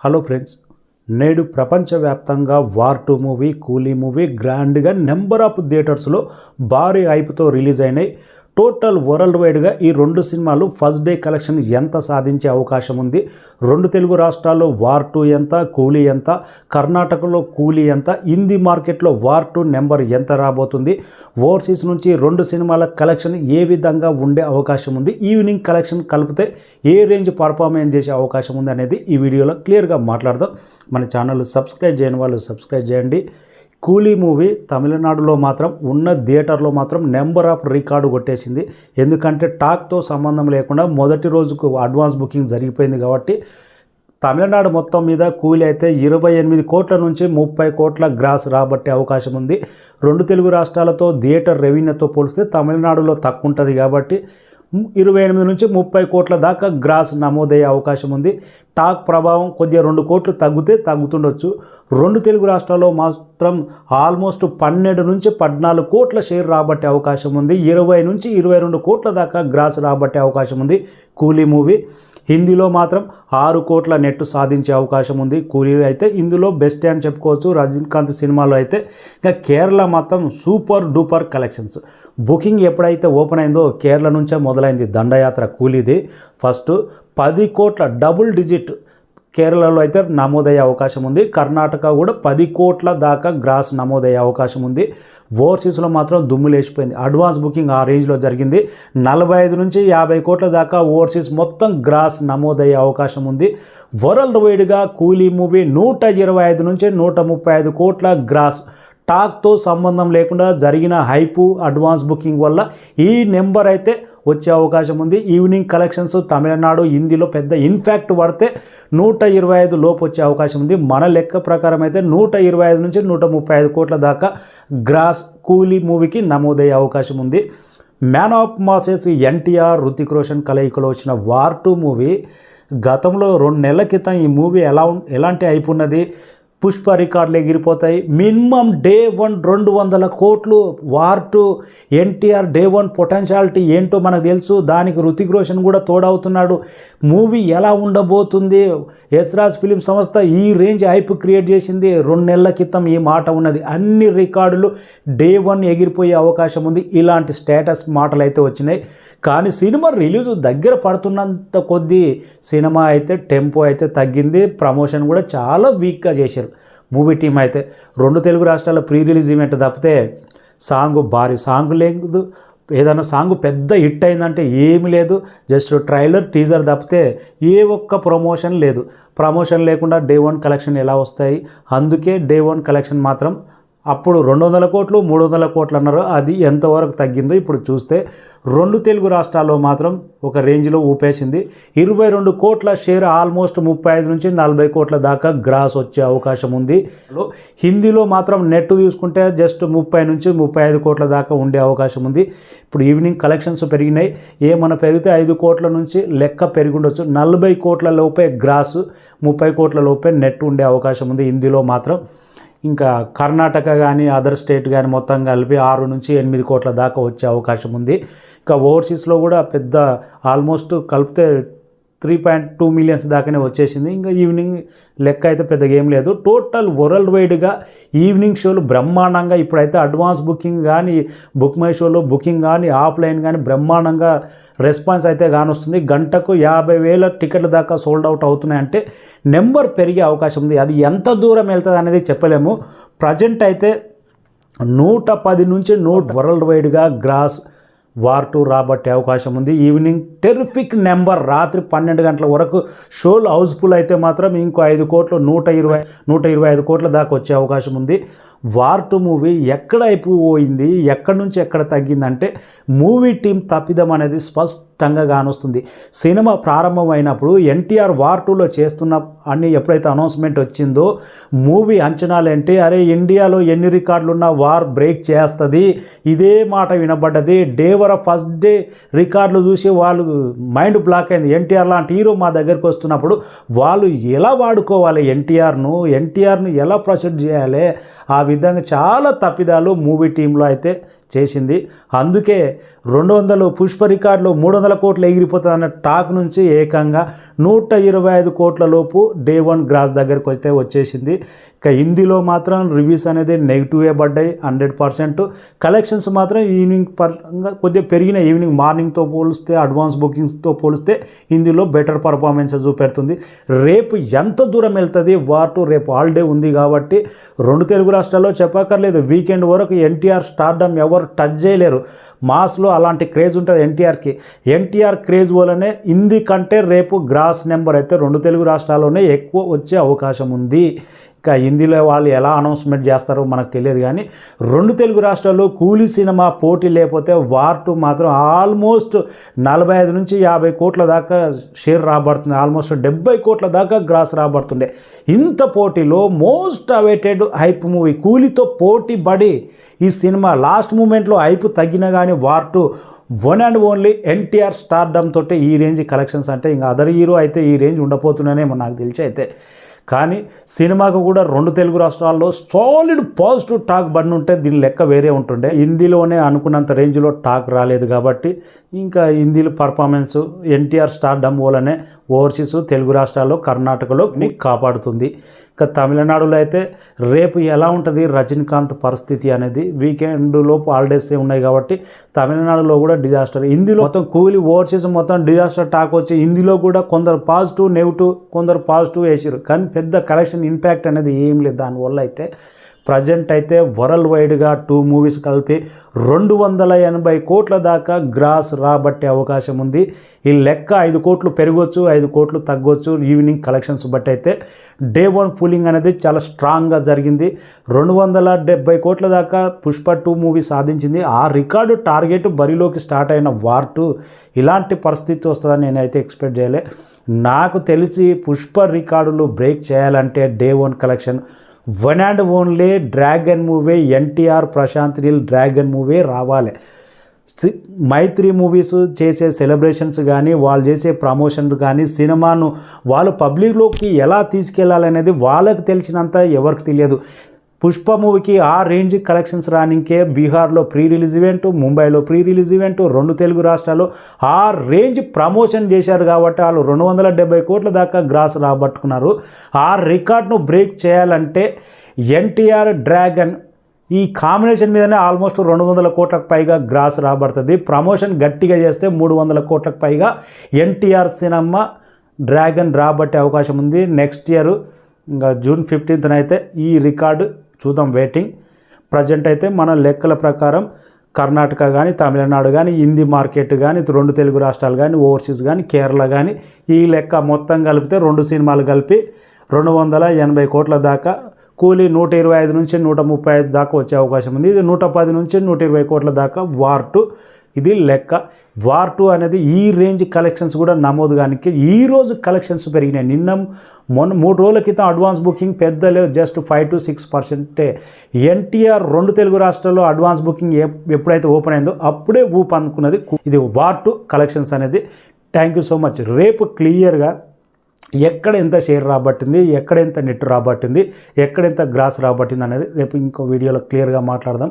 Hello friends, నేడు ప్రపంచవ్యాప్తంగా war 2 movie, కూలీ మూవీ గ్రాండ్గా నెంబర్ ఆఫ్ థియేటర్స్లో భారీ హైప్తో రిలీజ్ అయినాయి. టోటల్ వరల్డ్ వైడ్గా ఈ రెండు సినిమాలు ఫస్ట్ డే కలెక్షన్ ఎంత సాధించే అవకాశం ఉంది, రెండు తెలుగు రాష్ట్రాల్లో వార్ 2 ఎంత, కూలీ ఎంత, కర్ణాటకలో కూలీ ఎంత, హిందీ మార్కెట్లో వార్ 2 నెంబర్ ఎంత రాబోతుంది, ఓవర్సీస్ నుంచి రెండు సినిమాల కలెక్షన్ ఏ విధంగా ఉండే అవకాశం ఉంది, ఈవినింగ్ కలెక్షన్ కలిపితే ఏ రేంజ్ పర్ఫార్మెన్స్ చేసే అవకాశం ఉంది అనేది ఈ వీడియోలో క్లియర్గా మాట్లాడదాం. మన ఛానల్ సబ్స్క్రైబ్ చేయని వాళ్ళు సబ్స్క్రైబ్ చేయండి. కూలీ మూవీ తమిళనాడులో మాత్రం ఉన్న థియేటర్లో మాత్రం నెంబర్ ఆఫ్ రికార్డు కొట్టేసింది. ఎందుకంటే టాక్తో సంబంధం లేకుండా మొదటి రోజుకు అడ్వాన్స్ బుకింగ్ జరిగిపోయింది కాబట్టి తమిళనాడు మొత్తం మీద కూలీ అయితే 28 కోట్ల నుంచి 30 కోట్ల గ్రాస్ రాబట్టే అవకాశం ఉంది. రెండు తెలుగు రాష్ట్రాలతో థియేటర్ రెవెన్యూతో పోలిస్తే తమిళనాడులో తక్కువ ఉంటుంది కాబట్టి 28 నుంచి 30 కోట్ల దాకా గ్రాస్ నమోదయ్యే అవకాశం ఉంది. టాక్ ప్రభావం కొద్దిగా 2 కోట్లు తగ్గుతుండొచ్చు. రెండు తెలుగు రాష్ట్రాల్లో మాత్రం ఆల్మోస్ట్ 12 నుంచి 14 కోట్ల షేర్ రాబట్టే అవకాశం ఉంది. 20 నుంచి 22 కోట్ల దాకా గ్రాస్ రాబట్టే అవకాశం ఉంది కూలీ మూవీ. హిందీలో మాత్రం 6 కోట్ల నెట్ సాధించే అవకాశం ఉంది. కూలీ అయితే ఇందులో బెస్ట్ అని చెప్పుకోవచ్చు. రజనీకాంత్ సినిమాలో అయితే ఇంకా కేరళ మాత్రం సూపర్ డూపర్ కలెక్షన్స్. బుకింగ్ ఎప్పుడైతే ఓపెన్ అయిందో కేరళ నుంచే మొదలైంది దండయాత్ర కూలీది. ఫస్ట్ 10 కోట్ల డబుల్ డిజిట్ కేరళలో అయితే నమోదయ్యే అవకాశం ఉంది. కర్ణాటక కూడా 10 కోట్ల దాకా గ్రాస్ నమోదయ్యే అవకాశం ఉంది. ఓవర్సీస్లో మాత్రం దుమ్ము లేచిపోయింది. అడ్వాన్స్ బుకింగ్ ఆ రేంజ్లో జరిగింది. 45 నుంచి 50 కోట్ల దాకా ఓవర్సీస్ మొత్తం గ్రాస్ నమోదయ్యే అవకాశం ఉంది. వరల్డ్ వైడ్గా కూలీ మూవీ 125 నుంచి 135 కోట్ల గ్రాస్. టాక్తో సంబంధం లేకుండా జరిగిన హైపు అడ్వాన్స్ బుకింగ్ వల్ల ఈ నెంబర్ అయితే వచ్చే అవకాశం ఉంది. ఈవినింగ్ కలెక్షన్స్ తమిళనాడు హిందీలో పెద్ద ఇన్ఫ్యాక్ట్ పడితే 125 లోపు వచ్చే అవకాశం ఉంది. మన లెక్క ప్రకారం అయితే 125 నుంచి 135 కోట్ల దాకా గ్రాస్ కూలీ మూవీకి నమోదయ్యే అవకాశం ఉంది. Man of masses NTR, Hrithik Roshan కలయికలో వచ్చిన వార్ 2 మూవీ గతంలో 2 నెలల క్రితం ఈ మూవీ ఎలాంటి అయిపోయినది. పుష్ప రికార్డులు ఎగిరిపోతాయి. మినిమం డే 1 200 కోట్లు. వార్ 2 ఎన్టీఆర్ డే 1 పొటెన్షియాలిటీ ఏంటో మనకు తెలుసు. దానికి హృతిక్ రోషన్ కూడా తోడవుతున్నాడు. మూవీ ఎలా ఉండబోతుంది, యశ్రాజ్ ఫిలిం సంస్థ ఈ రేంజ్ హైప్ క్రియేట్ చేసింది. 2 నెలల క్రితం ఈ మాట ఉన్నది. అన్ని రికార్డులు డే 1 ఎగిరిపోయే అవకాశం ఉంది. ఇలాంటి స్టేటస్ మాటలు అయితే వచ్చినాయి. కానీ సినిమా రిలీజ్ దగ్గర పడుతున్నంత కొద్దీ సినిమా అయితే టెంపో అయితే తగ్గింది. ప్రమోషన్ కూడా చాలా వీక్గా చేశారు మూవీ టీం అయితే. రెండు తెలుగు రాష్ట్రాల ప్రీ రిలీజ్ ఈవెంట్ తప్పితే భారీ సాంగ్ లేదు. ఏదైనా సాంగ్ పెద్ద హిట్ అయిందంటే ఏమీ లేదు. జస్ట్ ట్రైలర్, టీజర్ తప్పితే ఏ ఒక్క ప్రమోషన్ లేదు. ప్రమోషన్ లేకుండా డే 1 కలెక్షన్ ఎలా వస్తాయి? అందుకే డే 1 కలెక్షన్ మాత్రం అప్పుడు 200 కోట్లు 300 కోట్లు అన్నారు. అది ఎంతవరకు తగ్గిందో ఇప్పుడు చూస్తే రెండు తెలుగు రాష్ట్రాల్లో మాత్రం ఒక రేంజ్లో ఊపేసింది. 22 కోట్ల షేర్ ఆల్మోస్ట్ 35 నుంచి 40 కోట్ల దాకా గ్రాస్ వచ్చే అవకాశం ఉంది. హిందీలో మాత్రం నెట్ చూసుకుంటే జస్ట్ 30 నుంచి 35 కోట్ల దాకా ఉండే అవకాశం ఉంది. ఇప్పుడు ఈవినింగ్ కలెక్షన్స్ పెరిగినాయి. ఏమన్నా పెరిగితే 5 కోట్ల నుంచి లెక్క పెరిగి ఉండొచ్చు. 40 కోట్ల లోపే గ్రాస్, 30 కోట్ల లోపే నెట్ ఉండే అవకాశం ఉంది హిందీలో మాత్రం. ఇంకా కర్ణాటక కానీ అదర్ స్టేట్ కానీ మొత్తం కలిపి 6 నుంచి 8 కోట్ల దాకా వచ్చే అవకాశం ఉంది. ఇంకా ఓవర్సీస్లో కూడా పెద్ద ఆల్మోస్ట్ కలిపితే 3.2 మిలియన్స్ దాకానే వచ్చేసింది. ఇంకా ఈవినింగ్ లెక్క అయితే పెద్దగా ఏం లేదు. టోటల్ వరల్డ్ వైడ్గా ఈవినింగ్ షోలు బ్రహ్మాండంగా ఇప్పుడైతే అడ్వాన్స్ బుకింగ్ కానీ, బుక్ మై షోలో బుకింగ్ కానీ, ఆఫ్లైన్ కానీ బ్రహ్మాండంగా రెస్పాన్స్ అయితే కానొస్తుంది. గంటకు 50,000 టికెట్ల దాకా సోల్డ్ అవుట్ అవుతున్నాయంటే నెంబర్ పెరిగే అవకాశం ఉంది. అది ఎంత దూరం వెళ్తుంది అనేది చెప్పలేము. ప్రజెంట్ అయితే 110 నుంచి 100 వరల్డ్ వైడ్గా గ్రాస్ వార్ 2 రాబట్టే అవకాశం ఉంది. Evening terrific number. రాత్రి 12 గంటల వరకు షోలు హౌస్ఫుల్ అయితే మాత్రం ఇంకో 5 కోట్లు 125 కోట్ల దాకా వచ్చే అవకాశం ఉంది. వార్ 2 మూవీ ఎక్కడ అయిపోయింది, ఎక్కడి నుంచి ఎక్కడ తగ్గిందంటే మూవీ టీం తప్పిదం అనేది స్పష్టంగా కానొస్తుంది. సినిమా ప్రారంభమైనప్పుడు ఎన్టీఆర్ వార్ 2లో చేస్తున్న అని ఎప్పుడైతే అనౌన్స్మెంట్ వచ్చిందో మూవీ అంచనాలు ఏంటి, అరే ఇండియాలో ఎన్ని రికార్డులు ఉన్నా వార్ బ్రేక్ చేస్తుంది, ఇదే మాట వినబడ్డది. ఫస్ట్ డే రికార్డులు చూసి వాళ్ళు మైండ్ బ్లాక్ అయింది. ఎన్టీఆర్ లాంటి హీరో మా దగ్గరికి వస్తున్నప్పుడు వాళ్ళు ఎలా వాడుకోవాలి, ఎన్టీఆర్ను ఎలా ప్రొసీడ్ చేయాలి, ఆ విధంగా చాలా తప్పిదాలు మూవీ టీంలో అయితే చేసింది. అందుకే 200 పుష్ప రికార్డులు 300 కోట్లు ఎగిరిపోతుందన్న టాక్ నుంచి ఏకంగా 125 కోట్ల లోపు డే 1 గ్రాస్ దగ్గరకు అయితే వచ్చేసింది. ఇక హిందీలో మాత్రం రివ్యూస్ అనేది నెగిటివే పడ్డాయి 100%. కలెక్షన్స్ మాత్రం ఈవినింగ్ పరంగా కొద్దిగా పెరిగిన, ఈవినింగ్ మార్నింగ్తో పోలిస్తే అడ్వాన్స్ బుకింగ్స్తో పోలిస్తే హిందీలో బెటర్ పర్ఫార్మెన్స్ చూపెడుతుంది. రేపు ఎంత దూరం వెళ్తుంది వార్ 2, రేపు హాలిడే ఉంది కాబట్టి 2 తెలుగు రాష్ట్రాల్లో చెప్పక్కర్లేదు. వీకెండ్ వరకు ఎన్టీఆర్ స్టార్డమ్ ఎవరు టచ్ చేయలేరు. మాస్లో అలాంటి క్రేజ్ ఉంటుంది ఎన్టీఆర్కి. ఎన్టీఆర్ క్రేజ్ వల్లనే హిందీ కంటే రేపు గ్రాస్ నెంబర్ అయితే 2 తెలుగు రాష్ట్రాల్లోనే ఎక్కువ వచ్చే అవకాశం ఉంది. ఇక హిందీలో వాళ్ళు ఎలా అనౌన్స్మెంట్ చేస్తారో మనకు తెలియదు, కానీ 2 తెలుగు రాష్ట్రాల్లో కూలీ సినిమా పోటీ లేకపోతే వార్ 2 మాత్రం ఆల్మోస్ట్ 45 నుంచి 50 కోట్ల దాకా షేర్ రాబడుతుంది. ఆల్మోస్ట్ 70 కోట్ల దాకా గ్రాస్ రాబడుతుంది. ఇంత పోటీలో మోస్ట్ అవైటెడ్ హైప్ మూవీ కూలీతో పోటీ పడి ఈ సినిమా లాస్ట్ మూమెంట్లో హైప్ తగ్గినా కానీ war 2 one and only NTR stardom తోటే ఈ రేంజ్ కలెక్షన్స్ అంటే ఇంకా అదర్ హీరో అయితే ఈ రేంజ్ ఉండబోతున్నానేమో నాకు తెలిసి అయితే. కానీ సినిమాకు కూడా 2 తెలుగు రాష్ట్రాల్లో సాలిడ్ పాజిటివ్ టాక్ బండి ఉంటే దీని లెక్క వేరే ఉంటుండే. హిందీలోనే అనుకున్నంత రేంజ్లో టాక్ రాలేదు కాబట్టి ఇంకా హిందీలో పర్ఫార్మెన్స్ ఎన్టీఆర్ స్టార్డమ్ వల్లనే ఓవర్సీస్ తెలుగు రాష్ట్రాల్లో కర్ణాటకలో కాపాడుతుంది. ఇక తమిళనాడులో అయితే రేపు ఎలా ఉంటుంది రజనీకాంత్ పరిస్థితి అనేది, వీకెండ్ లోపు హాలిడేస్ ఉన్నాయి కాబట్టి తమిళనాడులో కూడా డిజాస్టర్. హిందీలో మొత్తం కూలీ ఓవర్సీస్ మొత్తం డిజాస్టర్ టాక్ వచ్చి హిందీలో కూడా కొందరు పాజిటివ్ నెగిటివ్ కొందరు పాజిటివ్ వేసారు, కానీ పెద్ద కలెక్షన్ ఇంపాక్ట్ అనేది ఏం లేదు. దానివల్ల అయితే ప్రజెంట్ అయితే వరల్డ్ వైడ్గా 2 మూవీస్ కలిపి 280 కోట్ల దాకా గ్రాస్ రాబట్టే అవకాశం ఉంది. ఈ లెక్క 5 కోట్లు పెరగవచ్చు, 5 కోట్లు తగ్గవచ్చు ఈవినింగ్ కలెక్షన్స్ బట్టి. అయితే డే 1 ఫులింగ్ అనేది చాలా స్ట్రాంగ్గా జరిగింది. 270 కోట్ల దాకా పుష్ప 2 మూవీ సాధించింది. ఆ రికార్డు టార్గెట్ బరిలోకి స్టార్ట్ అయిన వార్ 2 ఇలాంటి పరిస్థితి వస్తుందని నేనైతే ఎక్స్పెక్ట్ చేయలే. నాకు తెలిసి పుష్ప రికార్డులు బ్రేక్ చేయాలంటే day 1 collection one and only dragon movie, NTR Prashanth Neel dragon movie రావాలి. మైత్రి మూవీస్ చేసే సెలబ్రేషన్స్ కానీ వాళ్ళు చేసే ప్రమోషన్స్ కానీ సినిమాను వాళ్ళు పబ్లిక్లోకి ఎలా తీసుకెళ్లాలనేది వాళ్ళకి తెలిసినంత ఎవరికి తెలియదు. పుష్ప మూవీకి ఆ రేంజ్ కలెక్షన్స్ రానికే బీహార్లో ప్రీ రిలీజ్ ఈవెంట్, ముంబైలో ప్రీ రిలీజ్ ఈవెంట్, 2 తెలుగు రాష్ట్రాల్లో ఆ రేంజ్ ప్రమోషన్ చేశారు కాబట్టి వాళ్ళు 270 కోట్ల దాకా గ్రాస్ రాబట్టుకున్నారు. ఆ రికార్డ్ను బ్రేక్ చేయాలంటే ఎన్టీఆర్ డ్రాగన్ ఈ కాంబినేషన్ మీదనే ఆల్మోస్ట్ 200 కోట్లకు పైగా గ్రాస్ రాబడుతుంది. ప్రమోషన్ గట్టిగా చేస్తే 300 కోట్లకు పైగా ఎన్టీఆర్ సినిమా డ్రాగన్ రాబట్టే అవకాశం ఉంది. నెక్స్ట్ ఇయర్ ఇంకా జూన్ 15న అయితే ఈ రికార్డు చూద్దాం, వెయిటింగ్. ప్రజెంట్ అయితే మన లెక్కల ప్రకారం కర్ణాటక కానీ తమిళనాడు కానీ హిందీ మార్కెట్ కానీ 2 తెలుగు రాష్ట్రాలు కానీ ఓవర్సీస్ కానీ కేరళ కానీ ఈ లెక్క మొత్తం కలిపితే 2 సినిమాలు కలిపి 280 కోట్ల దాకా కూలీ 125 నుంచి 135 దాకా వచ్చే అవకాశం ఉంది. ఇది 110 నుంచి 120 కోట్ల దాకా వార్ 2 ఇది లెక్క. వార్ 2 అనేది ఈ రేంజ్ కలెక్షన్స్ కూడా నమోదు కానీ ఈరోజు కలెక్షన్స్ పెరిగినాయి. మొన్న 3 రోజుల క్రితం అడ్వాన్స్ బుకింగ్ పెద్ద లేవు, జస్ట్ 5 to 6%. ఎన్టీఆర్ 2 తెలుగు రాష్ట్రాల్లో అడ్వాన్స్ బుకింగ్ ఎప్పుడైతే ఓపెన్ అయిందో అప్పుడే ఊపు అనుకున్నది. ఇది వార్ 2 కలెక్షన్స్ అనేది. Thank you so much. రేపు క్లియర్గా ఎక్కడ ఎంత షేర్ రాబట్టింది, ఎక్కడ ఎంత నెట్ రాబట్టింది, ఎక్కడ ఎంత గ్రాస్ రాబట్టింది అనేది రేపు ఇంకో వీడియోలో క్లియర్గా మాట్లాడదాం.